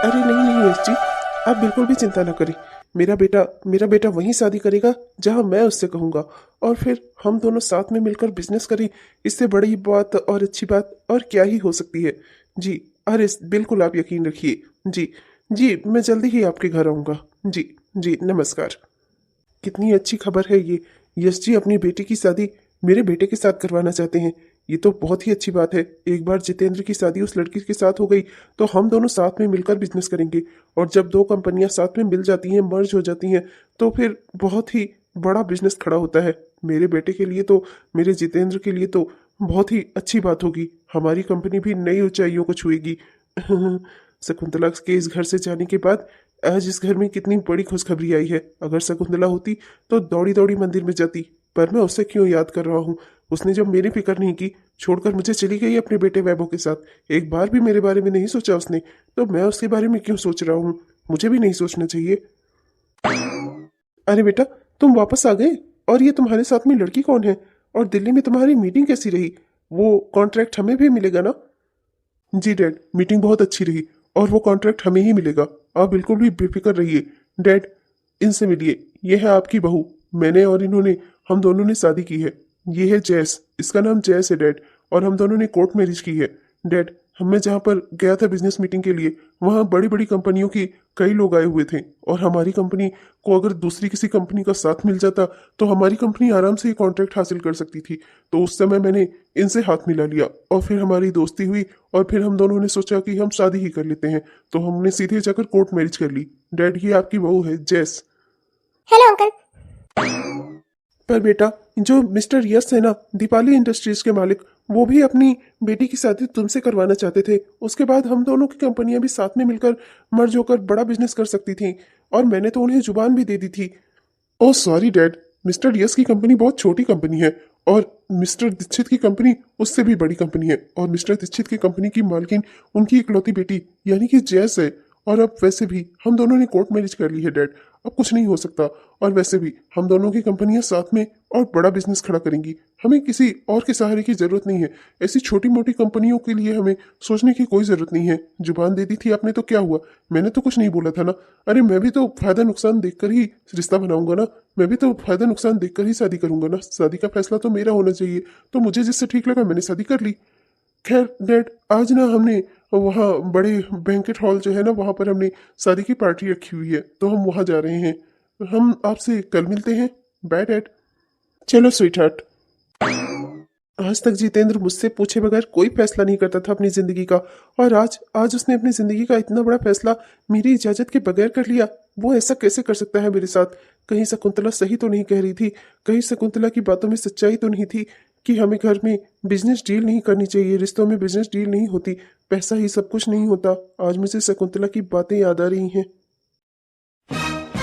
अरे नहीं नहीं यश जी, आप बिल्कुल भी चिंता ना करें। मेरा बेटा वहीं शादी करेगा जहां मैं उससे कहूंगा। और फिर हम दोनों साथ में मिलकर बिजनेस करें। इससे बड़ी बात और अच्छी बात और क्या ही हो सकती है। जी। अरे बिल्कुल आप यकीन रखिए। जी। जी मैं जल्दी ही आपके घर आऊंगा। जी। जी नमस्कार। कितनी अच्छी खबर है ये। यश जी अपनी बेटी की शादी मेरे बेटे के साथ करवाना चाहते हैं। ये तो बहुत ही अच्छी बात है। एक बार जितेंद्र की शादी उस लड़की के साथ हो गई तो हम दोनों साथ में मिलकर बिजनेस करेंगे। और जब दो कंपनियां साथ में मिल जाती हैं, मर्ज हो जाती हैं, तो फिर बहुत ही बड़ा बिजनेस खड़ा होता है। मेरे बेटे के लिए तो, मेरे जितेंद्र के लिए तो बहुत ही अच्छी बात होगी। हमारी कंपनी भी नई ऊंचाइयों को छुएगी। शकुंतला के इस घर से जाने के बाद आज इस घर में कितनी बड़ी खुशखबरी आई है। अगर शकुंतला होती तो दौड़ी दौड़ी मंदिर में जाती। पर मैं उसे क्यों याद कर रहा हूँ। उसने जब मेरी फिक्र नहीं की, छोड़कर मुझे चली गई अपने बेटे वैभव के साथ। एक बार भी मेरे बारे में नहीं सोचा उसने, तो मैं उसके बारे में क्यों सोच रहा हूँ। मुझे भी नहीं सोचना चाहिए। अरे बेटा, तुम वापस आ गए। और ये तुम्हारे साथ में लड़की कौन है? और दिल्ली में तुम्हारी मीटिंग कैसी रही? वो कॉन्ट्रैक्ट हमें भी मिलेगा ना? जी डैड, मीटिंग बहुत अच्छी रही। और वो कॉन्ट्रैक्ट हमें ही मिलेगा। आप बिल्कुल भी बेफिक्र रहिए। डैड, इनसे मिलिए। ये है आपकी बहू। मैंने और इन्होंने, हम दोनों ने शादी की है। ये है जैस, इसका नाम जैस है डैड। और हम दोनों ने कोर्ट मैरिज की है। डैड, मैं जहाँ पर गया था बिजनेस मीटिंग के लिए, वहाँ बड़ी बड़ी कंपनियों की कई लोग आए हुए थे। और हमारी कंपनी को अगर दूसरी किसी कंपनी का साथ मिल जाता तो हमारी कंपनी आराम से ये कॉन्ट्रैक्ट हासिल कर सकती थी। तो उस समय मैंने इनसे हाथ मिला लिया और फिर हमारी दोस्ती हुई। और फिर हम दोनों ने सोचा कि हम शादी ही कर लेते हैं, तो हमने सीधे जाकर कोर्ट मैरिज कर ली। डैड, ये आपकी बहू है जैस। Hello uncle. पर बेटा, जो मिस्टर यस है ना, दीपाली इंडस्ट्रीज के मालिक, वो भी अपनी बेटी की शादी तुमसे करवाना चाहते थे। उसके बाद हम दोनों की कंपनियां भी साथ में मिलकर मर्ज होकर बड़ा बिजनेस कर सकती थी। और मैंने तो उन्हें जुबान भी दे दी थी। Oh sorry dad, mister yes की कंपनी बहुत छोटी कंपनी है। और मिस्टर दीक्षित की कंपनी उससे भी बड़ी कंपनी है। और मिस्टर दीक्षित की कंपनी की मालकिन उनकी इकलौती बेटी यानी कि जैस है। और अब वैसे भी हम दोनों ने कोर्ट मैरिज कर ली है डैड। अब कुछ नहीं हो सकता। और वैसे भी हम दोनों की कंपनियां साथ में और बड़ा बिजनेस खड़ा करेंगी। हमें किसी और के सहारे की जरूरत नहीं है। ऐसी छोटी मोटी कंपनियों के लिए हमें सोचने की कोई जरूरत नहीं है। जुबान दे दी थी आपने तो क्या हुआ? मैंने तो कुछ नहीं बोला था ना। अरे मैं भी तो फायदा नुकसान देखकर ही रिश्ता बनाऊंगा ना। मैं भी तो फायदा नुकसान देखकर ही शादी करूंगा ना। शादी का फैसला तो मेरा होना चाहिए। तो मुझे जिससे ठीक लगा मैंने शादी कर ली। खैर डैड, आज ना हमने वहाँ बड़े बैंकेट हॉल जो है ना, वहाँ पर हमने शादी की पार्टी रखी हुई है, तो हम वहाँ जा रहे हैं। हम आपसे कल मिलते हैं। Bye dad. चलो स्वीट हार्ट। आज तक जितेंद्र मुझसे पूछे बगैर कोई फैसला नहीं करता था अपनी जिंदगी का। और आज आज उसने अपनी जिंदगी का इतना बड़ा फैसला मेरी इजाजत के बगैर कर लिया। वो ऐसा कैसे कर सकता है मेरे साथ? कहीं शकुंतला सही तो नहीं कह रही थी? कहीं शकुंतला की बातों में सच्चाई तो नहीं थी कि हमें घर में बिजनेस डील नहीं करनी चाहिए, रिश्तों में बिजनेस डील नहीं होती, पैसा ही सब कुछ नहीं होता? आज मुझे शकुंतला की बातें याद आ रही हैं।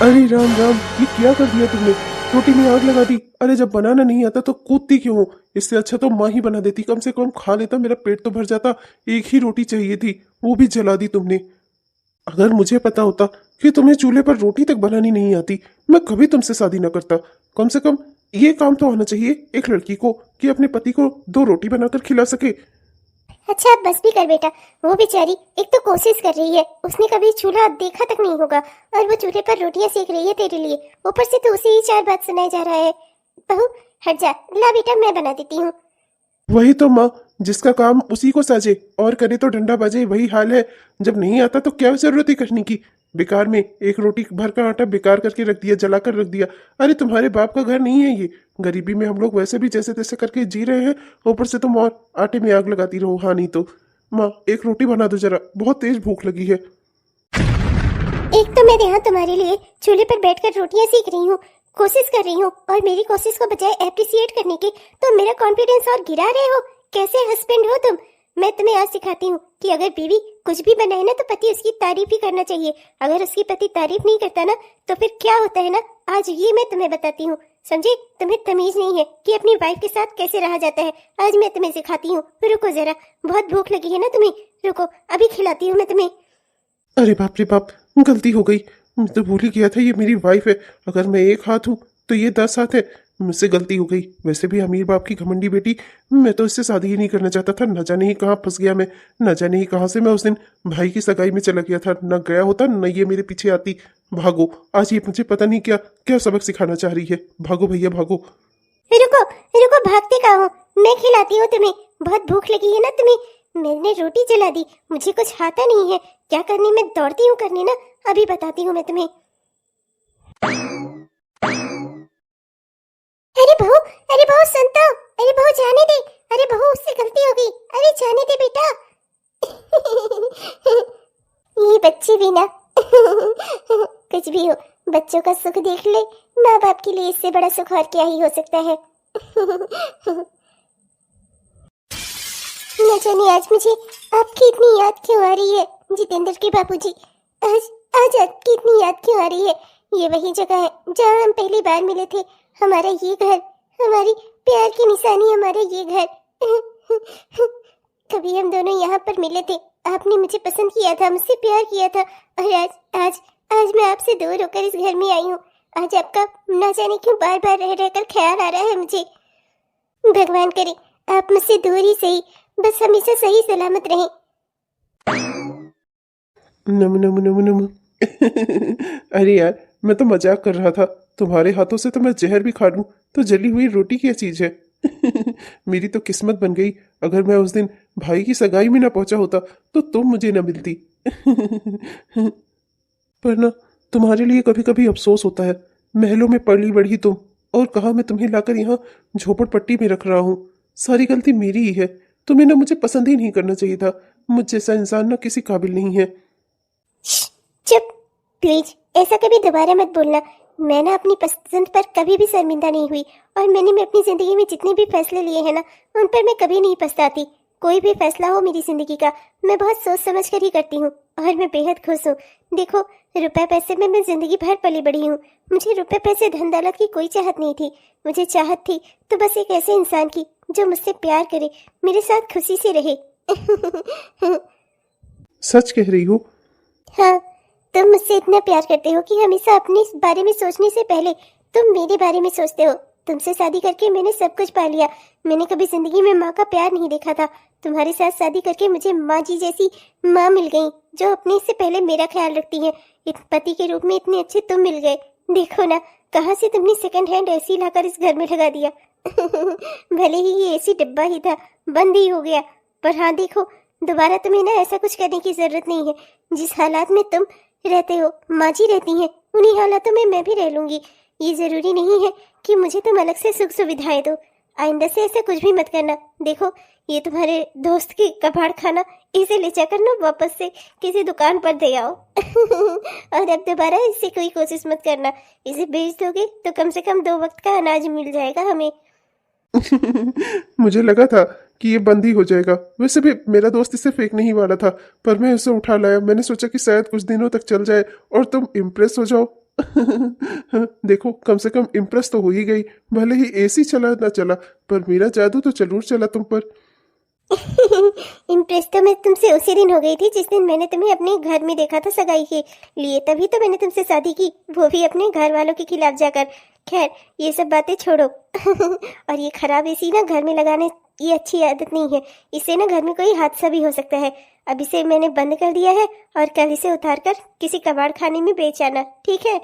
अरे राम राम, ये क्या कर दिया तुमने? रोटी में आग लगा दी। अरे जब बनाना नहीं आता तो कूदती क्यों हो? इससे अच्छा तो माँ ही बना देती, कम से कम खा लेता, मेरा पेट तो भर जाता। एक ही रोटी चाहिए थी, वो भी जला दी तुमने। अगर मुझे पता होता कि तुम्हें चूल्हे पर रोटी तक बनानी नहीं आती, मैं कभी तुमसे शादी न करता। कम से कम ये काम तो आना चाहिए एक लड़की को कि अपने पति को दो रोटी बनाकर खिला सके। अच्छा अब बस भी कर बेटा। वो बेचारी एक तो कोशिश कर रही है, उसने कभी चूल्हा देखा तक नहीं होगा, और वो चूल्हे पर रोटियां सेक रही है तेरे लिए। ऊपर से तो उसे ही चार बात सुनाया जा रहा है। बहू हट जा, ला बेटा मैं बना देती हूँ। वही तो माँ, जिसका काम उसी को साजे और करे तो डंडा बजे, वही हाल है। जब नहीं आता तो क्या जरूरत है करने की? बेकार में एक रोटी भर का आटा बेकार करके रख दिया, जला कर रख दिया। अरे तुम्हारे बाप का घर नहीं है ये। गरीबी में हम लोग वैसे भी जैसे तैसे करके जी रहे हैं, ऊपर से तुम और आटे में आग लगाती रहो। हाँ नहीं तो माँ, एक रोटी बना दो जरा, बहुत तेज भूख लगी है। एक तो मैं यहाँ तुम्हारे लिए चूल्हे पर बैठकर रोटियां सेक रही हूँ, कोशिश कर रही हूँ, और मेरी कोशिश को बजाय एप्रिसिएट करने के तो मेरा कॉन्फिडेंस और गिरा रहे हो। कैसे हस्बैंड हो तुम? मैं तुम्हें आज सिखाती हूँ कि अगर बीवी कुछ भी बनाए ना तो पति उसकी तारीफ ही करना चाहिए। अगर उसकी पति तारीफ नहीं करता ना तो फिर क्या होता है ना, आज ये मैं तुम्हें बताती हूँ। समझे? तुम्हें तमीज नहीं है कि अपनी वाइफ के साथ कैसे रहा जाता है। आज मैं तुम्हें सिखाती हूँ। रुको जरा, बहुत भूख लगी है ना तुम्हें, रुको अभी खिलाती हूँ मैं तुम्हें। अरे बाप रे बाप, गलती हो गई। मैं तो भूल ही गया था ये मेरी वाइफ है। अगर मैं एक हाथ हूँ तो ये 10 हाथ है। मुझसे गलती हो गई। वैसे भी अमीर बाप की घमंडी बेटी, मैं तो इससे शादी ही नहीं करना चाहता था। न जाने ही कहाँ फंस गया मैं, न जाने ही कहाँ से मैं उस दिन भाई की सगाई में चला गया था। न गया होता न ये मेरे पीछे आती। भागो, आज ये मुझे पता नहीं क्या क्या सबक सिखाना चाह रही है। भागो भैया भागो। रुको रुको, भागते कहाँ हो? मैं खिलाती हूँ तुम्हें, बहुत भूख लगी है ना तुम्हें। मैंने रोटी जला दी, मुझे कुछ आता नहीं है क्या करने, मैं दौड़ती हूँ करने ना, अभी बताती हूँ मैं तुम्हें। अरे बहू सुन तो, अरे बहू जाने दे, अरे बहू उससे गलती हो गई, अरे जाने दे बेटा। ये बच्ची भी ना कुछ भी हो, बच्चों का सुख देख ले, माँ बाप के लिए इससे बड़ा सुख और क्या ही हो सकता है। न जाने आज मुझे आपकी इतनी याद क्यों आ रही है जितेंद्र के बापूजी। आज आज आपकी इतनी याद क्यों आ रही है? ये वही जगह है जहाँ हम पहली बार मिले थे, हमारा ये घर, हमारी प्यार की निशानी, हमारा ये घर। कभी हम दोनों यहाँ पर मिले थे, आपने मुझे पसंद किया था, मुझसे प्यार किया था, और आज आज आज मैं आपसे दूर होकर इस घर में आई हूँ। आज आपका ना जाने क्यों बार बार रह रहकर ख्याल आ रहा है मुझे। भगवान करे आप मुझसे दूर ही सही, बस हमेशा सही सलामत रहें। नम नम नम नम। अरे यार, मैं तो मजाक कर रहा था। तुम्हारे हाथों से तो मैं जहर भी खा लूं तो जली हुई रोटी क्या चीज है। मेरी तो किस्मत बन गई। अगर मैं उस दिन भाई की सगाई में ना पहुंचा होता तो तुम मुझे ना मिलती। पर ना, तुम्हारे लिए कभी कभी अफसोस होता है। महलों में पली बढ़ी तुम, और कहा मैं तुम्हें लाकर यहाँ झोपड़पट्टी में रख रहा हूँ। सारी गलती मेरी ही है। तुम्हें ना मुझे पसंद ही नहीं करना चाहिए था। मुझ जैसा इंसान ना किसी काबिल नहीं है। चुप प्लीज, ऐसा कभी दोबारा मत बोलना। मैं ना अपनी पसंद पर कभी भी शर्मिंदा नहीं हुई, और मैंने अपनी जिंदगी में जितने भी फैसले लिए हैं ना, उन पर मैं कभी नहीं पछताती। कोई भी फैसला हो मेरी जिंदगी का, मैं बहुत सोच समझ कर ही करती हूँ, और मैं बेहद खुश हूँ। देखो, रुपए पैसे में मैं जिंदगी भर पली बढ़ी हूँ। मुझे रुपए पैसे धन दौलत की कोई चाहत नहीं थी। मुझे चाहत थी तो बस एक ऐसे इंसान की जो मुझसे प्यार करे, मेरे साथ खुशी से रहे। सच कह रही हो? हाँ, तुम मुझसे इतना प्यार करते हो कि हमेशा अपने बारे में सोचने से पहले तुम मेरे बारे में सोचते हो। तुमसे शादी करके मैंने सब कुछ पा लिया। मैंने कभी जिंदगी में माँ का प्यार नहीं देखा था। तुम्हारे साथ शादी करके मुझे माँ जी जैसी माँ मिल गई, जो अपने से पहले मेरा ख्याल रखती है। एक पति के रूप में इतने अच्छे तुम मिल गए। देखो ना, कहाँ से तुमने सेकंड हैंड एसी लाकर इस घर में लगा दिया। भले ही ये एसी डिब्बा ही था, बंद ही हो गया, पर हाँ देखो, दोबारा तुम्हें ना ऐसा कुछ करने की जरूरत नहीं है। जिस हालात में तुम रहते हो, माँ जी रहती हैं, उन्हीं हालातों में मैं भी रह लूंगी। ये जरूरी नहीं है कि मुझे तुम अलग से सुख सुविधाएं दो। आइंदा से ऐसा कुछ भी मत करना। देखो, ये तुम्हारे दोस्त की कबाड़ खाना, इसे ले जाकर ना वापस से किसी दुकान पर दे आओ। और अब दोबारा इससे कोई कोशिश मत करना। इसे बेच दोगे तो कम से कम 2 वक्त का अनाज मिल जाएगा हमें। मुझे लगा था कि ये बंद ही हो जाएगा। वैसे भी मेरा दोस्त इसे फेंकने ही वाला था, पर मैं इसे उठा लाया। मैंने सोचा कि शायद कुछ दिनों तक चल जाए और तुम इम्प्रेस हो जाओ। देखो, कम से कम इम्प्रेस तो हो ही गई। भले ही एसी चला ना चला, पर मेरा जादू तो जरूर चला तुम पर। इम्प्रेस तो मैं तुमसे उसी दिन हो गई थी जिस दिन मैंने तुम्हें अपने घर में देखा था सगाई के लिए। तभी तो मैंने तुमसे शादी की, वो भी अपने घर वालों के खिलाफ जाकर। खैर, ये सब बातें छोड़ो। और ये खराब एसी ना घर में लगाने, ये अच्छी आदत नहीं है। इससे ना घर में कोई हादसा भी हो सकता है। अब इसे मैंने बंद कर दिया है, और कल इसे उतार कर किसी कबाड़ खाने में बेच आना, ठीक है?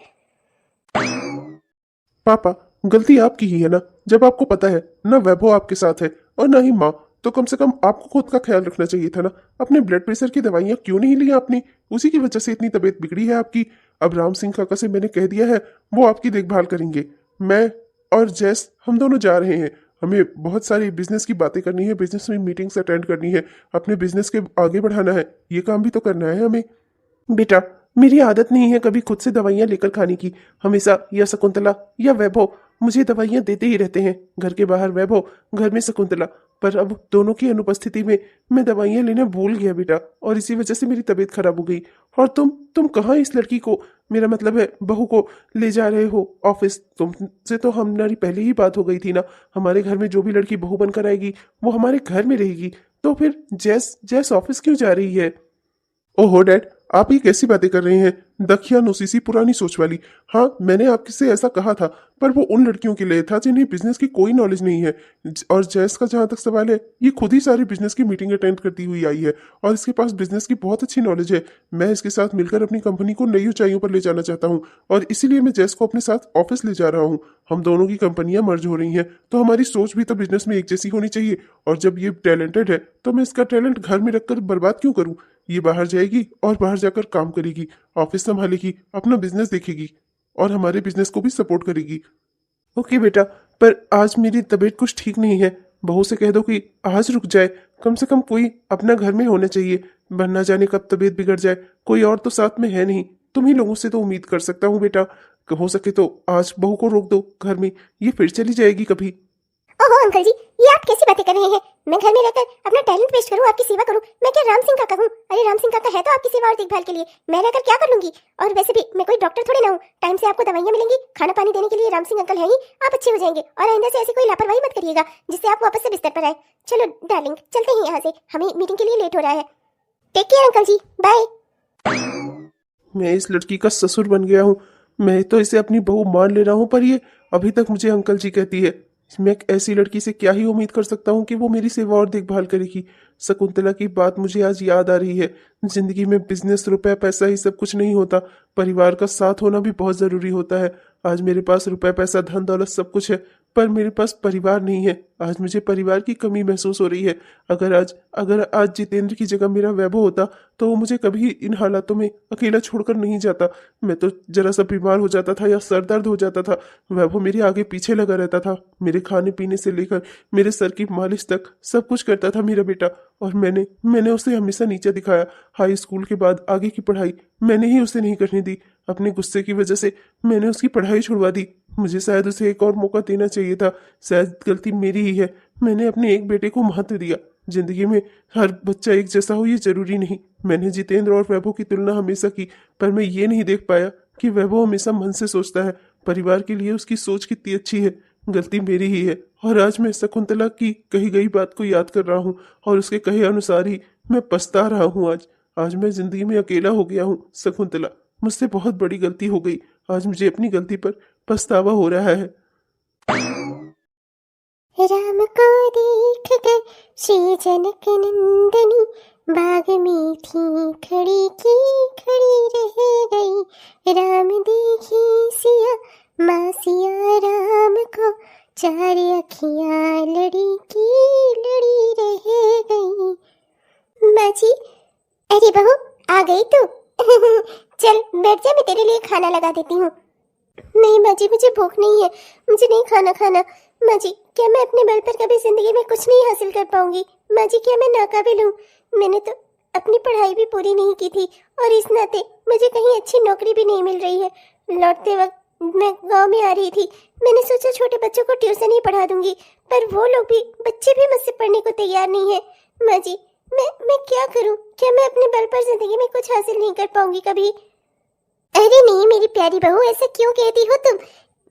पापा, गलती आपकी ही है ना। जब आपको पता है ना वैभव आपके साथ है और ना ही माँ, तो कम से कम आपको खुद का ख्याल रखना चाहिए था ना। अपने ब्लड प्रेशर की दवाइयाँ क्यों नहीं ली आपने? उसी की वजह से इतनी तबीयत बिगड़ी है आपकी। अब राम सिंह काका से मैंने कह दिया है, वो आपकी देखभाल करेंगे। मैं और जैस, हम दोनों जा रहे हैं। हमें बहुत सारी बिजनेस की बातें करनी है, बिजनेस में मीटिंग्स अटेंड करनी है, अपने बिजनेस के आगे बढ़ाना है। ये काम भी तो करना है हमें। बेटा, मेरी आदत नहीं है कभी खुद से दवाइयाँ लेकर खाने की। हमेशा या शकुंतला या वैभव मुझे दवाइयाँ देते ही रहते हैं। घर के बाहर वैभव, घर में शकुंतला। पर अब दोनों की अनुपस्थिति में मैं दवाइयाँ लेना भूल गया बेटा, और इसी वजह से मेरी तबीयत खराब हो गई। और तुम कहाँ इस लड़की को, मेरा मतलब है बहू को, ले जा रहे हो ऑफिस? तुमसे तो हमारी पहले ही बात हो गई थी ना। हमारे घर में जो भी लड़की बहू बनकर आएगी वो हमारे घर में रहेगी। तो फिर जैस ऑफिस क्यों जा रही है? ओहो डैड, आप ये कैसी बातें कर रहे हैं? दकियानुसी पुरानी सोच वाली। हाँ, मैंने आपसे ऐसा कहा था, पर वो उन लड़कियों के लिए था जिन्हें बिजनेस की कोई नॉलेज नहीं है। और जैस का जहाँ तक सवाल है, ये खुद ही सारी बिजनेस की मीटिंग अटेंड करती हुई आई है और इसके पास बिजनेस की बहुत अच्छी नॉलेज है। मैं इसके साथ मिलकर अपनी कंपनी को नई ऊंचाइयों पर ले जाना चाहता हूँ और इसीलिए मैं जैस को अपने साथ ऑफिस ले जा रहा हूँ। हम दोनों की कंपनियां मर्ज हो रही हैं, तो हमारी सोच भी तो बिजनेस में एक जैसी होनी चाहिए। और जब ये टैलेंटेड है तो मैं इसका टैलेंट घर में रखकर बर्बाद क्यों करूँ। ये बाहर जाएगी और बाहर जाकर काम करेगी, ऑफिस संभालेगी, अपना बिजनेस देखेगी और हमारे बिजनेस को भी सपोर्ट करेगी। ओके बेटा, पर आज मेरी तबीयत कुछ ठीक नहीं है। बहू से कह दो कि आज रुक जाए, कम से कम कोई अपना घर में होना चाहिए, वरना जाने कब तबीयत बिगड़ जाए। कोई और तो साथ में है नहीं, तुम ही लोगों से तो उम्मीद कर सकता हूँ बेटा। हो सके तो आज बहू को रोक दो घर में, ये फिर चली जाएगी कभी। ओहो अंकल जी, ये आप कैसी बातें कर रहे हैं। मैं घर में रहकर अपना टैलेंट पेश करूं, आपकी सेवा करूं। मैं क्या राम सिंह काका हूं? अरे राम सिंह काका है तो आपकी सेवा और देखभाल के लिए, मैं रहकर क्या कर लूंगी। और वैसे भी मैं कोई डॉक्टर थोड़ी ना हूं, टाइम से आपको दवाइयां मिलेंगी, खाना पानी देने के लिए राम सिंह अंकल हैं ही, आप अच्छे हो जाएंगे। और आइंदा से ऐसी कोई लापरवाही मत करिएगा जिससे आप वापस से बिस्तर पर आए। चलो डार्लिंग, चलते हैं यहाँ से, हमें मीटिंग के लिए लेट हो रहा है। टेक केयर अंकल जी, बाय। मैं इस लड़की का ससुर बन गया हूँ। मैं तो इसे अपनी बहू मान ले रहा हूँ, पर ये अभी तक मुझे अंकल जी कहती है। मैं एक ऐसी लड़की से क्या ही उम्मीद कर सकता हूँ कि वो मेरी सेवा और देखभाल करेगी। शकुंतला की बात मुझे आज याद आ रही है। जिंदगी में बिजनेस, रुपए, पैसा ही सब कुछ नहीं होता, परिवार का साथ होना भी बहुत जरूरी होता है। आज मेरे पास रुपए, पैसा, धन दौलत सब कुछ है, पर मेरे पास परिवार नहीं है। आज मुझे परिवार की कमी महसूस हो रही है। अगर आज जितेंद्र की जगह मेरा वैभव होता तो वो मुझे कभी इन हालातों में अकेला छोड़कर नहीं जाता। मैं तो जरा सा बीमार हो जाता था या सर दर्द हो जाता था, वैभव मेरे आगे पीछे लगा रहता था। मेरे खाने पीने से लेकर मेरे सर की मालिश तक सब कुछ करता था मेरा बेटा। और मैंने उसे हमेशा नीचे दिखाया। हाई स्कूल के बाद आगे की पढ़ाई मैंने ही उसे नहीं करने दी। अपने गुस्से की वजह से मैंने उसकी पढ़ाई छुड़वा दी। मुझे शायद उसे एक और मौका देना चाहिए था। शायद गलती मेरी ही है। मैंने अपने एक बेटे को महत्व दिया। जिंदगी में हर बच्चा एक जैसा हो ये जरूरी नहीं। मैंने जितेंद्र और वैभव की तुलना हमेशा की, पर मैं ये नहीं देख पाया कि वैभव हमेशा मन से सोचता है। परिवार के लिए उसकी सोच कितनी अच्छी है। गलती मेरी ही है और आज मैं शकुंतला की कही गई बात को याद कर रहा हूँ और उसके कहे अनुसार ही मैं पछता रहा हूँ। आज मैं जिंदगी में अकेला हो गया हूँ। शकुंतला, मुझसे बहुत बड़ी गलती हो गई। आज मुझे अपनी गलती पर पछतावा हो रहा है। राम को देख कर श्री जनक नंदनी, बाग में थी खड़ी की खड़ी रह गई। राम देखी सिया माँ सिया राम को, चार अखियाँ लड़ी की लड़ी रह गई। माँ जी, अरे बहू आ गई तू। चल बैठ जा, मैं तेरे लिए खाना लगा देती हूँ। नहीं माँ जी, मुझे भूख नहीं है, मुझे नहीं खाना। माँ जी, क्या मैं अपने बल पर कभी जिंदगी में कुछ नहीं हासिल कर पाऊंगी? माँ जी, क्या मैं नाकाबिल हूँ? मैंने तो अपनी पढ़ाई भी पूरी नहीं की थी और इस नाते मुझे कहीं अच्छी नौकरी भी नहीं मिल रही है। लौटते वक्त मैं गांव में आ रही थी, मैंने सोचा छोटे बच्चों को ट्यूशन ही पढ़ा दूंगी, पर वो लोग भी, बच्चे भी मुझसे पढ़ने को तैयार नहीं है। माँ जी, मैं क्या करूँ? क्या मैं अपने बल पर जिंदगी में कुछ हासिल नहीं कर पाऊंगी कभी? अरे नहीं मेरी प्यारी बहू, ऐसा क्यों कहती हो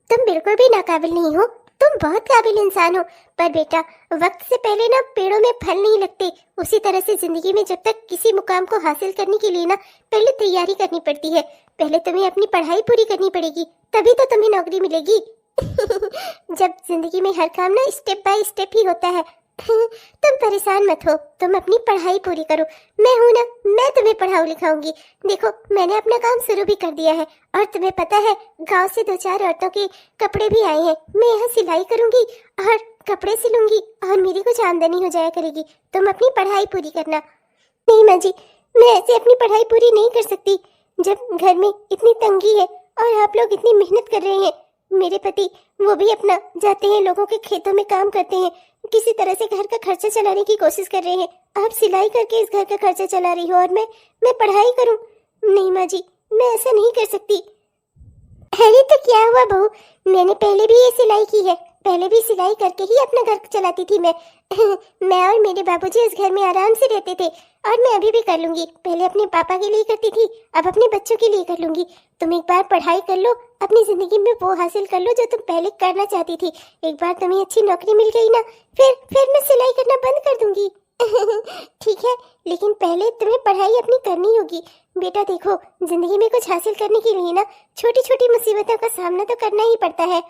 तुम बिल्कुल भी नाकाबिल नहीं हो, तुम बहुत काबिल इंसान हो। पर बेटा, वक्त से पहले ना पेड़ों में फल नहीं लगते। उसी तरह से जिंदगी में जब तक किसी मुकाम को हासिल करने के लिए ना पहले तैयारी करनी पड़ती है। पहले तुम्हें अपनी पढ़ाई पूरी करनी पड़ेगी, तभी तो तुम्हें नौकरी मिलेगी। जब जिंदगी में हर काम ना स्टेप बाय स्टेप ही होता है। तुम परेशान मत हो, तुम अपनी पढ़ाई पूरी करो, मैं हूं ना, मैं तुम्हें पढ़ाऊं लिखाऊंगी। देखो मैंने अपना काम शुरू भी कर दिया है और तुम्हें पता है गांव से 2-4 औरतों के कपड़े भी आए हैं। मैं यहाँ सिलाई करूंगी और कपड़े सिलूंगी और मेरी कुछ आमदनी हो जाया करेगी। तुम अपनी पढ़ाई पूरी करना। नहीं माँ जी, मैं ऐसे अपनी पढ़ाई पूरी नहीं कर सकती जब घर में इतनी तंगी है और आप लोग इतनी मेहनत कर रहे हैं। मेरे पति वो भी अपना जाते हैं, लोगों के खेतों में काम करते हैं, किसी तरह से घर का खर्चा चलाने की कोशिश कर रहे हैं। आप सिलाई करके इस घर का खर्चा चला रही हो और मैं पढ़ाई करूं? नहीं माँ जी, मैं ऐसा नहीं कर सकती। अरे तो क्या हुआ बहू, मैंने पहले भी ये सिलाई की है, पहले भी सिलाई करके ही अपना घर चलाती थी मैं। मैं और मेरे बाबूजी इस घर में आराम से रहते थे और मैं अभी भी कर लूंगी। पहले अपने पापा के लिए करती थी, अब अपने बच्चों के लिए कर लूंगी। तुम एक बार पढ़ाई कर लो, अपनी जिंदगी में वो हासिल कर लो जो तुम पहले करना चाहती थी। एक बार तुम्हें अच्छी नौकरी मिल गई ना, फिर मैं सिलाई करना बंद कर दूंगी। ठीक है, लेकिन पहले तुम्हें पढ़ाई अपनी करनी होगी। बेटा देखो, जिंदगी में कुछ हासिल करने के लिए ना छोटी छोटी मुसीबतों का सामना तो करना ही पड़ता है।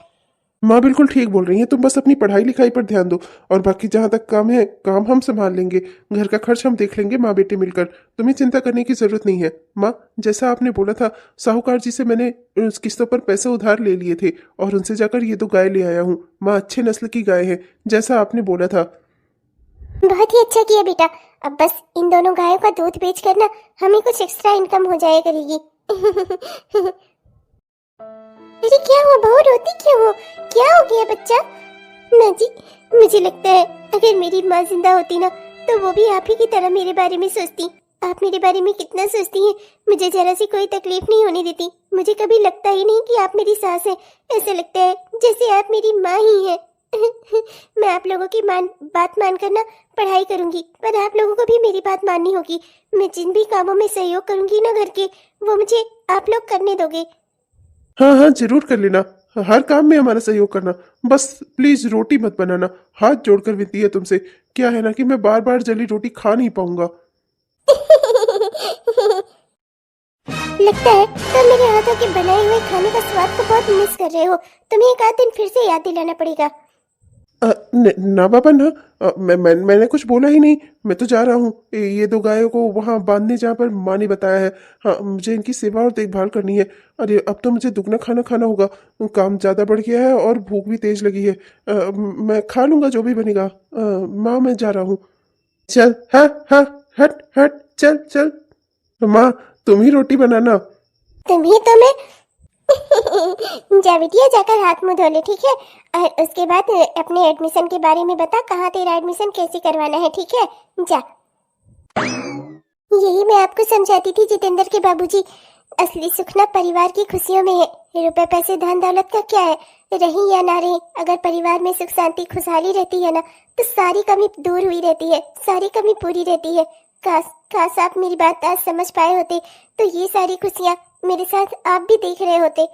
माँ बिल्कुल ठीक बोल रही हैं, तुम बस अपनी पढ़ाई लिखाई पर ध्यान दो, और बाकी जहाँ तक काम है काम हम संभाल लेंगे, घर का खर्च हम देख लेंगे माँ बेटे मिलकर। तुम्हें चिंता करने की जरूरत नहीं है। माँ, जैसा आपने बोला था, साहूकार जी से मैंने उस किस्तों पर पैसे उधार ले लिए थे और उनसे जाकर ये 2 गाय ले आया हूँ। माँ, अच्छे नस्ल की गाय है, जैसा आपने बोला था। बहुत ही अच्छा किया बेटा। अब बस इन दोनों गायों का दूध बेच कर ना हमें कुछ एक्स्ट्रा इनकम हो जाया करेगी। अरे क्या हुआ बहू, रोती क्यों हो? क्या हो गया बच्चा? माँ जी, मुझे लगता है अगर मेरी माँ जिंदा होती ना तो वो भी आप ही की तरह मेरे बारे में सोचती। आप मेरे बारे में कितना सोचती हैं, मुझे जरा सी कोई तकलीफ नहीं होने देती। मुझे कभी लगता ही नहीं कि आप मेरी सास हैं। ऐसा लगता है जैसे आप मेरी माँ ही हैं। मैं आप लोगों की बात मानकर ना पढ़ाई करूंगी, पर आप लोगों को भी मेरी बात माननी होगी। मैं जिन भी कामों में सहयोग करूंगी ना घर के, वो मुझे आप लोग करने दोगे। हाँ हाँ, जरूर कर लेना, हर काम में हमारा सहयोग करना। बस प्लीज रोटी मत बनाना, हाथ जोड़कर विनती है तुमसे। क्या है ना कि मैं बार बार जली रोटी खा नहीं पाऊंगा। लगता है तुम मेरे हाथों के बनाए हुए खाने का स्वाद को बहुत मिस कर रहे हो। तुम्हें एक आध दिन फिर से याद दिलाना पड़ेगा। ना बाबा ना, मैंने कुछ बोला ही नहीं। मैं तो जा रहा हूँ ये 2 गायों को वहां बांधने जहाँ पर माँ ने बताया है। हाँ, मुझे इनकी सेवा और देखभाल करनी है। अरे अब तो मुझे दुगना खाना खाना होगा, काम ज्यादा बढ़ गया है और भूख भी तेज लगी है। मैं खा लूंगा जो भी बनेगा। माँ, मैं जा रहा हूँ। चल, हाँ हाँ, हट हट, चल चल। माँ, तुम ही रोटी बनाना। तुम्हें तो मैं जा बिटिया, जाकर हाथ मुंह धो ले, ठीक है? और उसके बाद अपने एडमिशन के बारे में बता, कहाँ तेरा एडमिशन कैसे करवाना है, ठीक है? जा। यही मैं आपको समझाती थी जितेंद्र के बाबूजी, असली सुख ना परिवार की खुशियों में है। रुपए पैसे धन दौलत का क्या है, रही या ना रही, अगर परिवार में सुख शांति खुशहाली रहती है ना तो सारी कमी दूर हुई रहती है, सारी कमी पूरी रहती है। काश काश आप मेरी बात आज समझ पाए होते तो ये सारी खुशियाँ मेरे साथ आप भी देख रहे होते।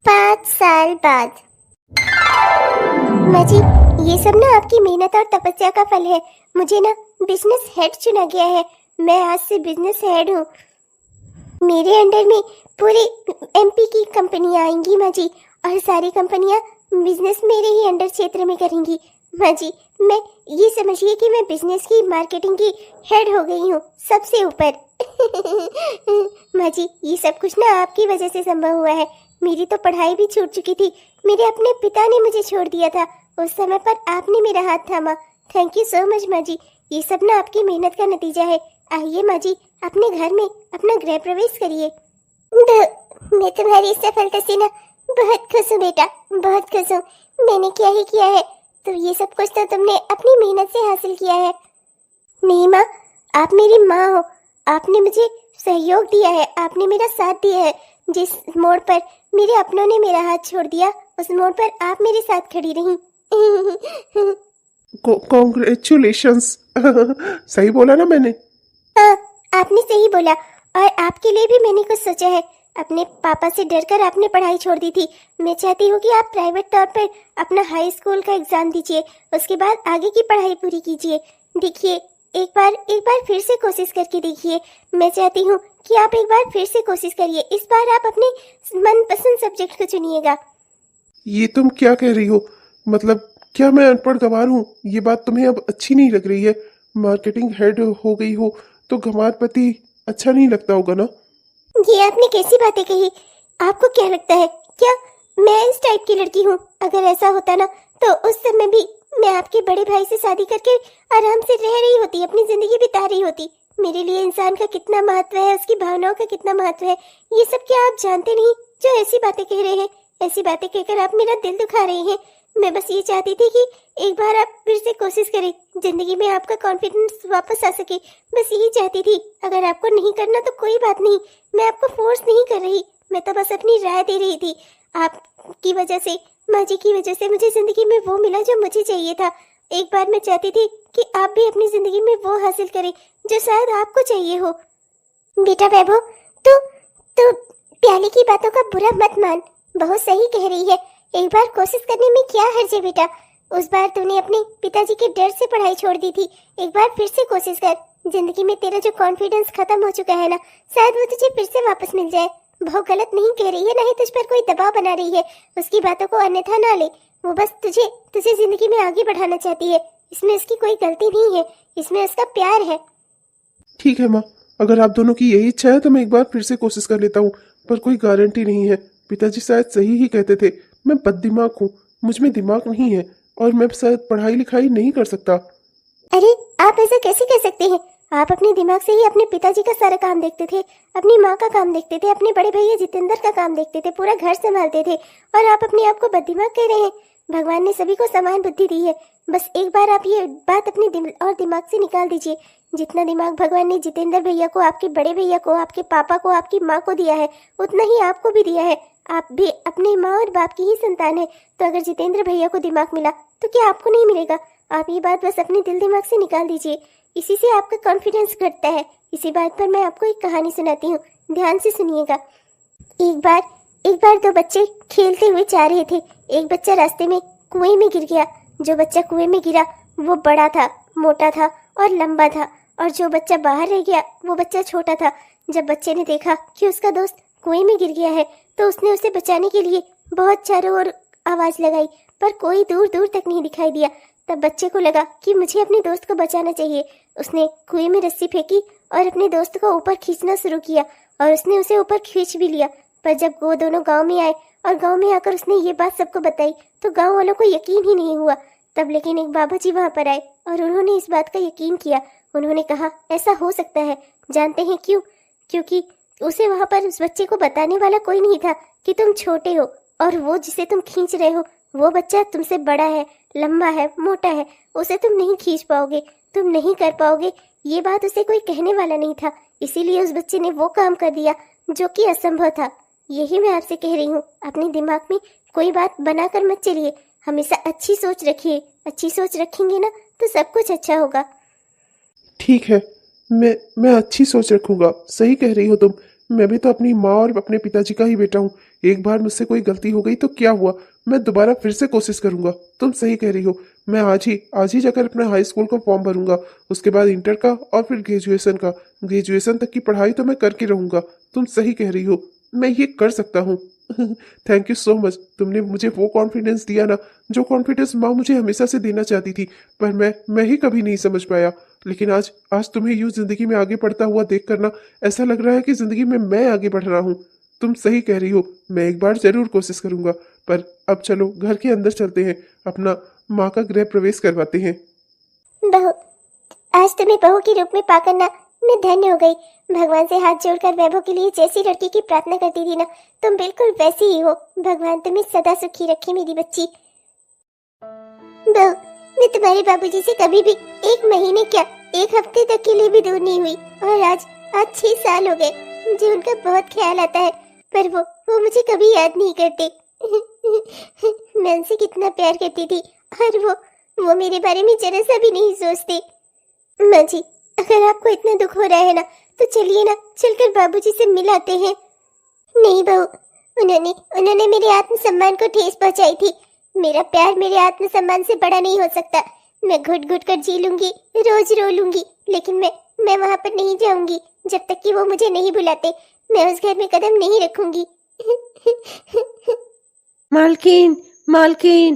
5 साल बाद। माँ जी, ये सब ना आपकी मेहनत और तपस्या का फल है। मुझे ना बिजनेस हेड चुना गया है। मैं आज से बिजनेस हेड हूँ। मेरे अंडर में पूरे एमपी की कंपनियां आएंगी माँ जी, और सारी कंपनियां बिजनेस मेरे ही अंडर क्षेत्र में करेंगी। माँ जी, मैं ये समझिए कि मैं बिजनेस की मार्केटिंग की हेड हो गई हूँ, सबसे ऊपर। माँ जी, ये सब कुछ ना आपकी वजह से संभव हुआ है। मेरी तो पढ़ाई भी छूट चुकी थी, मेरे अपने पिता ने मुझे छोड़ दिया था, उस समय पर आपने मेरा हाथ थामा। थैंक यू सो मच माँ जी, ये सब ना आपकी मेहनत का नतीजा है। आइए माँ जी, अपने घर में अपना गृह प्रवेश करिए। मैं तुम्हारी सफलता से ना बहुत खुश हूँ बेटा, बहुत खुश हूँ। मैंने क्या ही किया है, तो ये सब कुछ तो तुमने अपनी मेहनत से हासिल किया है। नहीं माँ, आप मेरी माँ हो, आपने मुझे सहयोग दिया है, आपने मेरा साथ दिया है। जिस मोड़ पर मेरे अपनों ने मेरा हाथ छोड़ दिया, उस मोड़ पर आप मेरे साथ खड़ी रही। कॉन्ग्रेचुलेशंस। सही बोला ना मैंने? हाँ, आपने सही बोला, और आपके लिए भी मैंने कुछ सोचा है। अपने पापा से डरकर आपने पढ़ाई छोड़ दी थी। मैं चाहती हूँ कि आप प्राइवेट तौर पर अपना हाई स्कूल का एग्जाम दीजिए, उसके बाद आगे की पढ़ाई पूरी कीजिए। देखिए, एक बार फिर से कोशिश करके देखिए। मैं चाहती हूँ कि आप एक बार फिर से कोशिश करिए। इस बार आप अपने मनपसंद सब्जेक्ट को चुनिएगा। ये तुम क्या कह रही हो? मतलब क्या मैं अनपढ़ गंवार हूँ? ये बात तुम्हें अब अच्छी नहीं लग रही है? मार्केटिंग हेड हो गई हो तो गंवार पति अच्छा नहीं लगता होगा ना? ये आपने कैसी बातें कही? आपको क्या लगता है, क्या मैं इस टाइप की लड़की हूँ? अगर ऐसा होता ना तो उस समय भी मैं आपके बड़े भाई से शादी करके आराम से रह रही होती, अपनी जिंदगी बिता रही होती। मेरे लिए इंसान का कितना महत्व है, उसकी भावनाओं का कितना महत्व है, ये सब क्या आप जानते नहीं? जो ऐसी बातें कह रहे हैं, ऐसी बातें कहकर आप मेरा दिल दुखा रहे हैं। मैं बस ये चाहती थी कि एक बार आप फिर से कोशिश करें, जिंदगी में आपका कॉन्फिडेंस वापस आ सके। बस यही चाहती थी। अगर आपको नहीं करना तो कोई बात नहीं, मैं आपको फोर्स नहीं कर रही, मैं तो बस अपनी राय दे रही थी। आपकी वजह से, माँ जी की वजह से मुझे जिंदगी में वो मिला जो मुझे चाहिए था। एक बार मैं चाहती थी कि आप भी अपनी जिंदगी में वो हासिल करें जो शायद आपको चाहिए हो। बेटा वैभव, तो प्याली की बातों का बुरा मत मान, बहुत सही कह रही है। एक बार कोशिश करने में क्या हर्ज है बेटा? उस बार तूने अपने पिताजी के डर से पढ़ाई छोड़ दी थी। एक बार फिर से कोशिश कर। जिंदगी में तेरा जो कॉन्फिडेंस खत्म हो चुका है ना, शायद वो तुझे फिर से वापस मिल जाए। बहुत गलत नहीं कह रही है, ना ही तुझ पर कोई दबाव बना रही है। उसकी बातों को अन्यथा ना ले। वो बस तुझे तुझे जिंदगी में आगे बढ़ाना चाहती है। इसमें उसकी कोई गलती नहीं है, इसमें उसका प्यार है। ठीक है माँ, अगर आप दोनों की यही इच्छा है तो मैं एक बार फिर से कोशिश कर लेता हूँ, पर कोई गारंटी नहीं है। पिताजी शायद सही ही कहते थे, मैं बददिमाग हूँ, मुझ में दिमाग नहीं है और मैं शायद पढ़ाई लिखाई नहीं कर सकता। अरे आप ऐसा कैसे कह सकते हैं? आप अपने दिमाग से ही अपने पिताजी का सारा काम देखते थे, अपनी माँ का काम देखते थे, अपने बड़े भैया जितेंद्र का काम देखते थे, पूरा घर संभालते थे, और आप अपने आप को बददिमाग कह रहे हैं। भगवान ने सभी को समान बुद्धि दी है। बस एक बार आप ये बात अपने दिल और दिमाग से निकाल दीजिए। जितना दिमाग भगवान ने जितेंद्र भैया को, आपके बड़े भैया को, आपके पापा को, आपकी माँ को दिया है, उतना ही आपको भी दिया है। आप भी अपने माँ और बाप की ही संतान है। तो अगर जितेंद्र भैया को दिमाग मिला तो क्या आपको नहीं मिलेगा? आप ये बात बस अपने दिल दिमाग से निकाल दीजिए। इसी से आपका कॉन्फिडेंस घटता है। इसी बात पर मैं आपको एक कहानी सुनाती हूँ, ध्यान से सुनिएगा। एक बार दो बच्चे खेलते हुए जा रहे थे। एक बच्चा रास्ते में कुएं में गिर गया। जो बच्चा कुएं में गिरा वो बड़ा था, मोटा था और लंबा था, और जो बच्चा बाहर रह गया वो बच्चा छोटा था। जब बच्चे ने देखा कि उसका दोस्त कुएं में गिर गया है तो उसने उसे बचाने के लिए बहुत चारों ओर आवाज लगाई, पर कोई दूर दूर तक नहीं दिखाई दिया। तब बच्चे को लगा कि मुझे अपने दोस्त को बचाना चाहिए। उसने कुएं में रस्सी फेंकी और अपने दोस्त को ऊपर खींचना शुरू किया, और उसने उसे ऊपर खींच भी लिया। पर जब वो दोनों गांव में आए और गांव में आकर उसने ये बात सबको बताई तो गांव वालों को यकीन ही नहीं हुआ। तब लेकिन एक बाबा जी वहां पर आए और उन्होंने इस बात का यकीन किया। उन्होंने कहा ऐसा हो सकता है। जानते हैं क्यों? क्योंकि उसे वहां पर उस बच्चे को बताने वाला कोई नहीं था कि तुम छोटे हो, और वो जिसे तुम खींच रहे हो वो बच्चा तुमसे बड़ा है, लंबा है, मोटा है। उसे तुम नहीं खींच पाओगे, तुम नहीं कर पाओगे। ये बात उसे कोई कहने वाला नहीं था, इसीलिए उस बच्चे ने वो काम कर दिया जो कि असंभव था। यही मैं आपसे कह रही हूँ, अपने दिमाग में कोई बात बनाकर मत चलिए। हमेशा अच्छी सोच रखिए। अच्छी सोच रखेंगे ना तो सब कुछ अच्छा होगा। ठीक है, मैं अच्छी सोच रखूंगा। सही कह रही हो तुम। मैं भी तो अपनी माँ और अपने पिताजी का ही बेटा हूँ। एक बार मुझसे कोई गलती हो गई तो क्या हुआ, मैं दोबारा फिर से कोशिश करूंगा। तुम सही कह रही हो। मैं आज ही जाकर अपना हाई स्कूल का फॉर्म भरूंगा, उसके बाद इंटर का और फिर ग्रेजुएशन का। ग्रेजुएशन तक की पढ़ाई तो मैं करके रहूंगा। तुम सही कह रही हो, मैं ये कर सकता हूँ। Thank you so much. तुमने मुझे वो कॉन्फिडेंस दिया ना, जो कॉन्फिडेंस माँ मुझे हमेशा से देना चाहती थी, पर मैं ही कभी नहीं समझ पाया। लेकिन आज तुम्हें यूं जिंदगी में आगे बढ़ता हुआ देख कर ना ऐसा लग रहा है कि जिंदगी में मैं आगे बढ़ रहा हूँ। तुम सही कह रही हो, मैं एक बार जरूर कोशिश करूंगा। पर अब चलो घर के अंदर चलते हैं, अपना माँ का गृह प्रवेश करवाते हैं। बहू, आज तुम्हें बहू के रूप में पाकर ना मैं धन्य हो गई। भगवान से हाथ जोड़कर वैभव के लिए जैसी लड़की की प्रार्थना करती थी ना, तुम बिल्कुल वैसी ही हो। भगवान तुम्हें सदा सुखी रखे मेरी बच्ची। बहू, मैं तुम्हारे बाबूजी से कभी भी एक महीने क्या, एक हफ्ते तक के लिए भी दूर नहीं हुई, और आज 6 साल हो गए। मुझे उनका बहुत ख्याल आता है, पर वो मुझे कभी याद नहीं करते। मैं उनसे कितना प्यार करती थी, और वो मेरे बारे में जरा सा भी नहीं सोचते। माँ जी, अगर आपको इतना दुख हो रहा है ना तो चलिए ना, चलकर बाबूजी से मिलाते हैं। नहीं बहू, उन्होंने मेरे आत्मसम्मान को ठेस पहुंचाई थी। मेरा प्यार मेरे आत्मसम्मान से बड़ा नहीं हो सकता। मैं घुट घुट कर जी लूंगी, रोज रो लूंगी, लेकिन मैं वहां पर नहीं जाऊंगी जब तक कि वो मुझे नहीं बुलाते। मैं उस घर में कदम नहीं रखूंगी। मालकिन, मालकिन,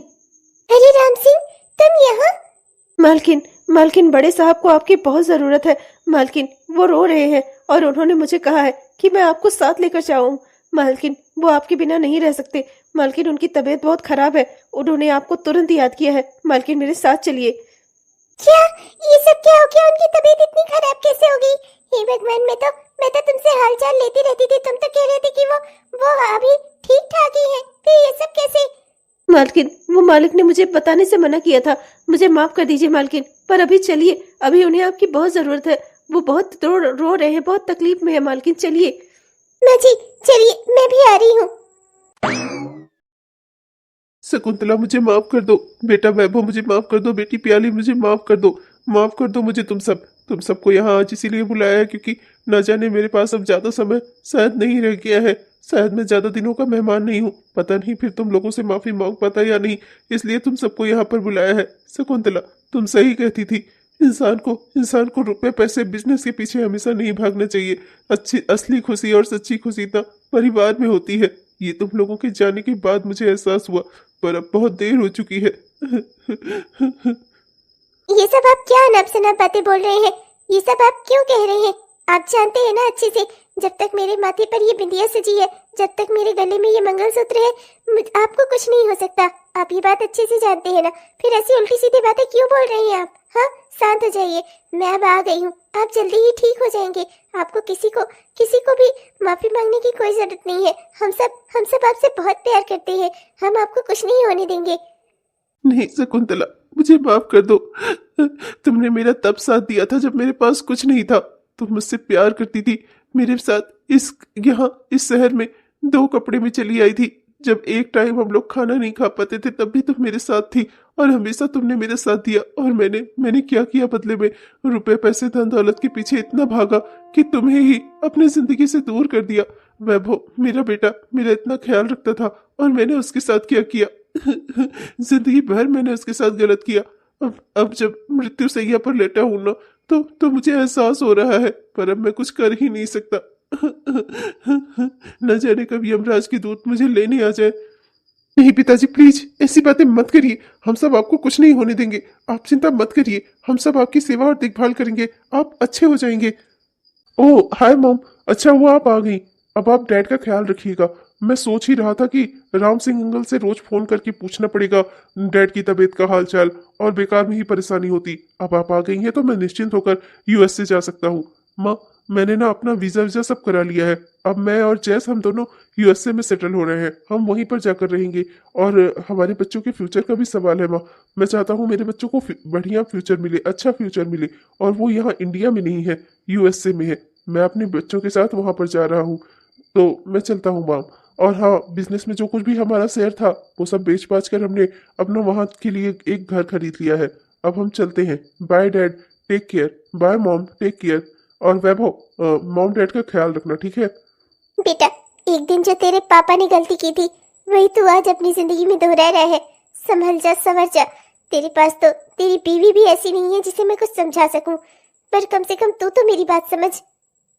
अरे राम सिंह, तुम यहाँ? मालकिन, बड़े साहब को आपकी बहुत जरूरत है। मालकिन, वो रो रहे हैं और उन्होंने मुझे कहा है कि मैं आपको साथ लेकर जाऊं। मालकिन, वो आपके बिना नहीं रह सकते। मालकिन, उनकी तबीयत बहुत खराब है, उन्होंने आपको तुरंत याद किया है। मालकिन, मेरे साथ चलिए। क्या ये सब क्या हो गया? उनकी तबीयत इतनी खराब कैसे हो गई? हे भगवान, मैं तो तुमसे हालचाल लेती रहती थी। तुम तो कह रहे थे कि वो अभी ठीक ठाक ही है, फिर ये सब कैसे? मालकिन, वो मालिक ने मुझे बताने से मना किया था। मुझे माफ कर दीजिए मालकिन, पर अभी चलिए, अभी उन्हें आपकी बहुत जरूरत है। वो बहुत रो रहे हैं, बहुत तकलीफ में है। मालकिन, चलिए। माँ जी, चलिए, मैं भी आ रही हूँ। शकुंतला, मुझे माफ कर दो। बेटा वैभव, मुझे माफ कर दो। बेटी प्याली, मुझे माफ कर दो। माफ कर दो मुझे। तुम सबको यहाँ आज इसीलिए बुलाया है क्योंकि न जाने मेरे पास अब ज्यादा समय शायद नहीं रह गया है। शायद मैं ज्यादा दिनों का मेहमान नहीं हूँ, पता नहीं फिर तुम लोगों से माफी मांग पाता या नहीं, इसलिए तुम सबको यहाँ पर बुलाया है। शकुंतला, तुम सही कहती थी, इंसान को रुपए पैसे बिजनेस के पीछे हमेशा नहीं भागना चाहिए। अच्छी असली खुशी और सच्ची खुशी तो परिवार में होती है। ये तुम लोगों के जाने के बाद मुझे एहसास हुआ, पर अब बहुत देर हो चुकी है। ये सब आप क्या अनाप शनाप बातें बोल रहे हैं? ये सब आप क्यों कह रहे हैं? आप जानते हैं ना अच्छे से, जब तक मेरे माथे पर ये बिंदिया सजी है, जब तक मेरे गले में ये मंगलसूत्र है, आपको कुछ नहीं हो सकता। आप ये बात अच्छे से जानते हैं ना, फिर ऐसी उल्टी सीधी बातें क्यों बोल रहे हैं आप? हाँ, शांत हो जाइए, मैं अब आ गई हूँ, आप जल्दी ही ठीक हो जाएंगे। आपको किसी को भी माफी मांगने की कोई जरूरत नहीं है। हम सब आपसे बहुत प्यार करते हैं, हम आपको कुछ नहीं होने देंगे। नहीं शकुंतला, मुझे माफ कर दो। तुमने मेरा तब साथ दिया था जब मेरे पास कुछ नहीं था। तुम मुझसे प्यार करती थी, मेरे साथ इस शहर में 2 कपड़े में चली आई थी। जब एक टाइम हम लोग खाना नहीं खा पाते थे तब भी तुम मेरे साथ थी, और हमेशा तुमने मेरे साथ दिया। और मैंने क्या किया बदले में? रुपए पैसे धन दौलत के पीछे इतना भागा कि तुम्हें ही अपनी जिंदगी से दूर कर दिया। वैभव मेरा बेटा मेरा इतना ख्याल रखता था, और मैंने उसके साथ क्या किया? जिंदगी भर मैंने उसके साथ गलत किया। अब जब मृत्यु सैया पर लेटा हूं ना, तो मुझे एहसास हो रहा है, पर अब मैं कुछ कर ही नहीं सकता। न जाने कब यमराज की दूत मुझे लेने आ जाए। नहीं पिताजी, प्लीज ऐसी बातें मत करिए, हम सब आपको कुछ नहीं होने देंगे। आप चिंता मत करिए, हम सब आपकी सेवा और देखभाल करेंगे, आप अच्छे हो जाएंगे। ओह हाय मॉम, अच्छा हुआ आप आ गई। अब आप डैड का ख्याल रखिएगा। मैं सोच ही रहा था कि राम सिंह अंकल से रोज फोन करके पूछना पड़ेगा डैड की तबीयत का हाल चाल, और बेकार में ही परेशानी होती। अब आप आ गई हैं तो मैं निश्चिंत होकर यूएस से जा सकता हूँ। माँ, मैंने ना अपना वीजा सब करा लिया है। अब मैं और जैस हम दोनों यूएसए में सेटल हो रहे हैं, हम वहीं पर जाकर रहेंगे। और हमारे बच्चों के फ्यूचर का भी सवाल है माँ। मैं चाहता हूँ मेरे बच्चों को बढ़िया फ्यूचर मिले, अच्छा फ्यूचर मिले, और वो यहाँ इंडिया में नहीं है, यूएसए में है। मैं अपने बच्चों के साथ वहां पर जा रहा हूँ, तो मैं चलता हूँ माम। और हाँ, बिजनेस में जो कुछ भी हमारा शेयर था वो सब बेच बाच कर हमने अपना वहां के लिए एक घर खरीद लिया है। अब हम चलते हैं। Bye dad, take care. Bye mom, take care. और वैभव, मॉम डैड का ख्याल रखना, ठीक है? बेटा, एक दिन जो तेरे पापा ने गलती की थी वही तू आज अपनी जिंदगी में दोहरा रहा है। संभल जा, संवर जा। तेरे पास तो तेरी बीवी भी ऐसी नहीं है जिसे मैं कुछ समझा सकूं, पर कम से कम तू तो मेरी बात समझ।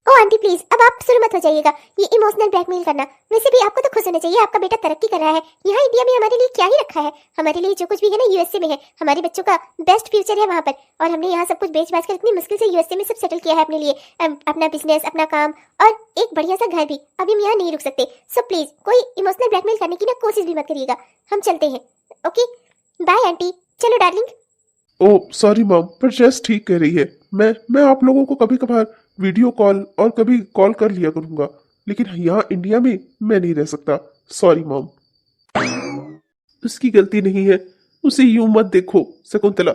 ओ आंटी प्लीज, अब आप शुरू मत हो जाइएगा ये इमोशनल ब्लैकमेल करना। वैसे भी आपको तो खुश होना चाहिए, आपका बेटा तरक्की कर रहा है। यहाँ इंडिया में हमारे लिए क्या ही रखा है? हमारे लिए जो कुछ भी है ना यूएसए में है। हमारे बच्चों का बेस्ट फ्यूचर है वहाँ पर, और हमने यहाँ सब कुछ बेच बाच कर इतनी मुश्किल से यूएसए में सब सेटल किया है अपने लिए, अपना बिजनेस, अपना काम, और एक बढ़िया सा घर भी। अभी हम यहाँ नहीं रुक सकते। सो प्लीज कोई इमोशनल ब्लैकमेल करने की ना कोशिश भी मत करिएगा। हम चलते हैं। ओके बाय आंटी, चलो डार्लिंग। ओह सॉरी मॉम, पर जैस ठीक कह रही है। मैं आप लोगों को कभी कभार वीडियो कॉल और कभी कॉल कर लिया करूंगा, लेकिन यहाँ इंडिया में मैं नहीं रह सकता। Sorry mom. उसकी गलती नहीं है, उसे यूं मत देखो शकुंतला।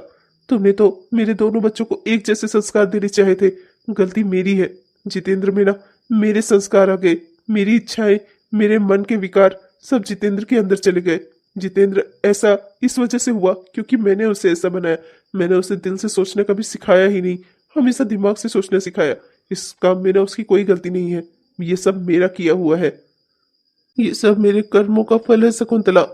तुमने तो मेरे दोनों बच्चों को एक जैसे संस्कार देने चाहे थे। गलती मेरी है। जितेंद्र में ना मेरे संस्कार आ गए, मेरी इच्छाएं, मेरे मन के विकार सब जितेंद्र के अंदर चले गए। जितेंद्र ऐसा इस वजह से हुआ क्योंकि मैंने उसे ऐसा बनाया। मैंने उसे दिल से सोचने का भी सिखाया ही नहीं, हमेशा दिमाग से सोचना सिखाया। इस काम में ना उसकी कोई गलती नहीं है। ये सब मेरा किया हुआ है, ये सब मेरे कर्मों का फल है शकुंतला।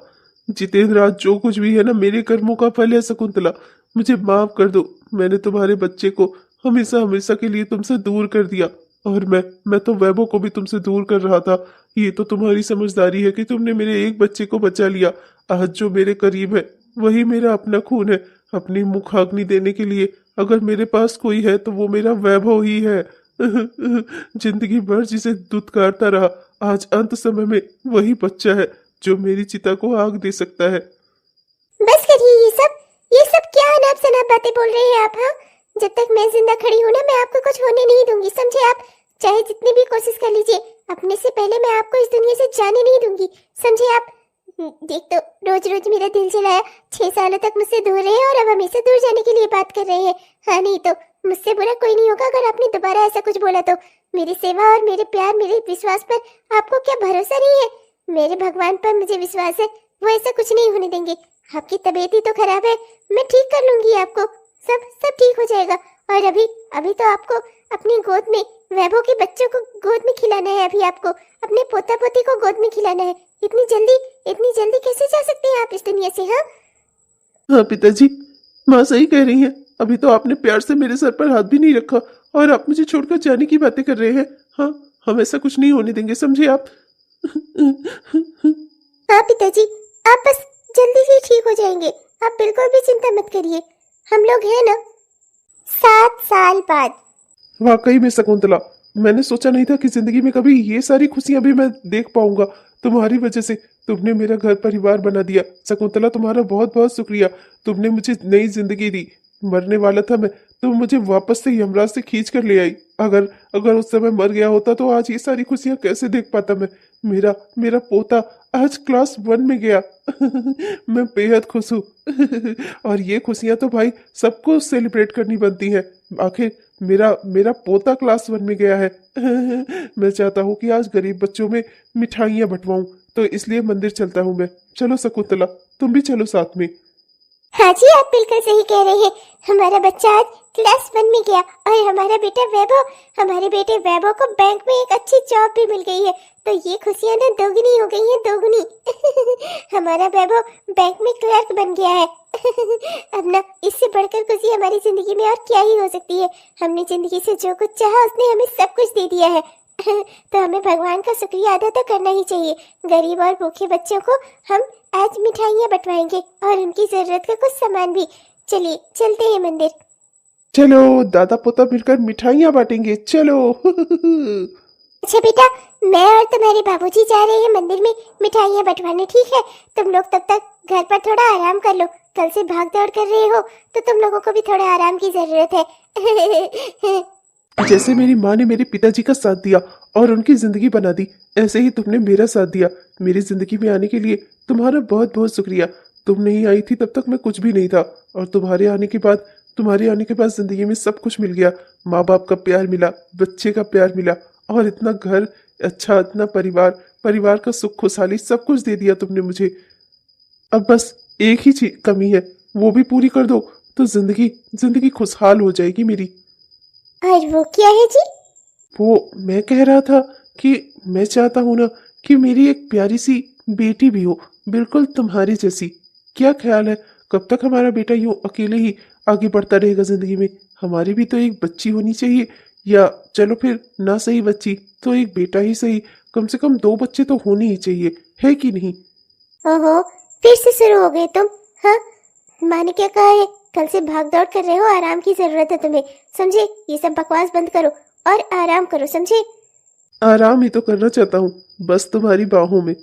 जितेंद्र आज जो कुछ भी है ना मेरे कर्मों का फल है शकुंतला। मुझे माफ कर दो। मैंने तुम्हारे बच्चे को हमेशा हमेशा के लिए तुमसे दूर कर दिया, और मैं तो वैभव को भी तुमसे दूर कर रहा था। ये तो तुम्हारी समझदारी है कि तुमने मेरे एक बच्चे को बचा लिया। आज जो मेरे करीब है वही मेरा अपना खून है। अपनी मुखाग्नि देने के लिए अगर मेरे पास कोई है तो वो मेरा वैभव ही है। जिंदगी भर जिसे दुत्कारता रहा, आज अंत समय में वही बच्चा है जो मेरी चिता को आग दे सकता है। बस करिए ये सब क्या अनाप शनाप बातें बोल रहे हैं आप? हाँ, जब तक मैं जिंदा खड़ी हूँ ना, मैं आपको कुछ होने नहीं दूंगी, समझे? आप चाहे जितनी भी कोशिश कर लीजिए, अपने से पहले मैं आपको इस दुनिया से जाने नहीं दूंगी, समझे आप? देख तो रोज रोज मेरा दिल जलाया। 6 सालों तक मुझसे दूर रहे और अब हमेशा दूर जाने के लिए बात कर रहे हैं। हाँ, नहीं तो मुझसे बुरा कोई नहीं होगा अगर आपने दोबारा ऐसा कुछ बोला तो। मेरी सेवा और मेरे प्यार, मेरे विश्वास पर आपको क्या भरोसा नहीं है? मेरे भगवान पर मुझे विश्वास है, वो ऐसा कुछ नहीं होने देंगे। आपकी तबीयत ही तो खराब है, मैं ठीक कर लूंगी आपको। सब ठीक हो जाएगा। और अभी तो आपको अपनी गोद में वैभव के बच्चों को गोद में खिलाना है, अभी आपको अपने पोता पोती को गोद में खिलाना है। इतनी जल्दी कैसे जा सकते हैं आप इस दुनिया से? हाँ हाँ पिताजी, माँ सही कह रही हैं। अभी तो आपने प्यार से मेरे सर पर हाथ भी नहीं रखा और आप मुझे छोड़कर जाने की बातें कर रहे हैं। हाँ, हम ऐसा कुछ नहीं होने देंगे, समझे आप? हाँ पिताजी, आप बस जल्दी ही ठीक हो जाएंगे, आप बिल्कुल भी चिंता मत करिए। हम लोग हैं ना। 7 साल बाद। वाकई में शकुंतला, मैंने सोचा नहीं था कि जिंदगी में कभी ये सारी खुशियां भी मैं देख पाऊंगा। तुम्हारी वजह से तुमने मेरा घर परिवार बना दिया। शकुंतला, तुम्हारा बहुत बहुत शुक्रिया। तुमने मुझे नई जिंदगी दी। मरने वाला था मैं, तुम मुझे वापस से यमराज से खींच कर ले आई। अगर अगर उस समय मर गया होता तो आज ये सारी खुशियां कैसे देख पाता मैं। मेरा मेरा पोता आज क्लास 1 में गया। मैं बेहद खुश हूँ। और ये खुशियां तो भाई सबको सेलिब्रेट करनी बनती हैं। आखिर मेरा मेरा पोता क्लास 1 में गया है। मैं चाहता हूँ कि आज गरीब बच्चों में मिठाइयाँ बंटवाऊं, तो इसलिए मंदिर चलता हूँ मैं। चलो शकुंतला, तुम भी चलो साथ में। हाँ जी, आप बिल्कुल सही कह रहे हैं। हमारा बच्चा आज क्लास 1 में गया और हमारे बेटे वैभव को बैंक में एक अच्छी जॉब भी मिल गई है, तो ये खुशियां ना दोगुनी हो गई हैं, दोगुनी। हमारा वैभव बैंक में क्लर्क बन गया है। अब ना इससे बढ़कर खुशी हमारी जिंदगी में और क्या ही हो सकती है। हमने जिंदगी से जो कुछ चाहा उसने हमें सब कुछ दे दिया है। तो हमें भगवान का शुक्रिया अदा तो करना ही चाहिए। गरीब और भूखे बच्चों को हम आज मिठाइयाँ बंटवाएंगे और उनकी जरूरत का कुछ सामान भी। चलिए चलते हैं मंदिर। चलो, दादा पोता मिलकर मिठाइयाँ बांटेंगे, चलो। अच्छा बेटा, मैं और तुम्हारे बाबूजी जा रहे हैं मंदिर में मिठाइयाँ बंटवाने, ठीक है? तुम लोग तब तक घर पर थोड़ा आराम कर लो। कल से भाग दौड़ कर रहे हो तो तुम लोगों को भी थोड़ा आराम की जरूरत है। जैसे मेरी माँ ने मेरे पिताजी का साथ दिया और उनकी जिंदगी बना दी, ऐसे ही तुमने मेरा साथ दिया। मेरी जिंदगी में आने के लिए तुम्हारा बहुत बहुत शुक्रिया। तुम नहीं आई थी तब तक मैं कुछ भी नहीं था, और तुम्हारे आने के बाद जिंदगी में सब कुछ मिल गया। माँ बाप का प्यार मिला, बच्चे का प्यार मिला, और इतना घर अच्छा, इतना परिवार का सुख खुशहाली सब कुछ दे दिया तुमने मुझे। अब बस एक ही चीज कमी है, वो भी पूरी कर दो तो जिंदगी खुशहाल हो जाएगी मेरी। और वो क्या है जी? वो मैं कह रहा था कि मैं चाहता हूँ ना कि मेरी एक प्यारी सी बेटी भी हो, बिल्कुल तुम्हारी जैसी। क्या ख्याल है, कब तक हमारा बेटा यूं अकेले ही आगे बढ़ता रहेगा जिंदगी में? हमारी भी तो एक बच्ची होनी चाहिए, या चलो फिर ना सही बच्ची तो एक बेटा ही सही, कम से कम 2 बच्चे तो होने ही चाहिए, है कि नहीं? ओहो, फिर से शुरू हो गए तुम। हाँ, माँ ने क्या कहा है? कल से भाग दौड़ कर रहे हो, आराम की जरूरत है तुम्हें, समझे? ये सब बकवास बंद करो और आराम करो, समझे? आराम ही तो करना चाहता हूँ, बस तुम्हारी बाहों में।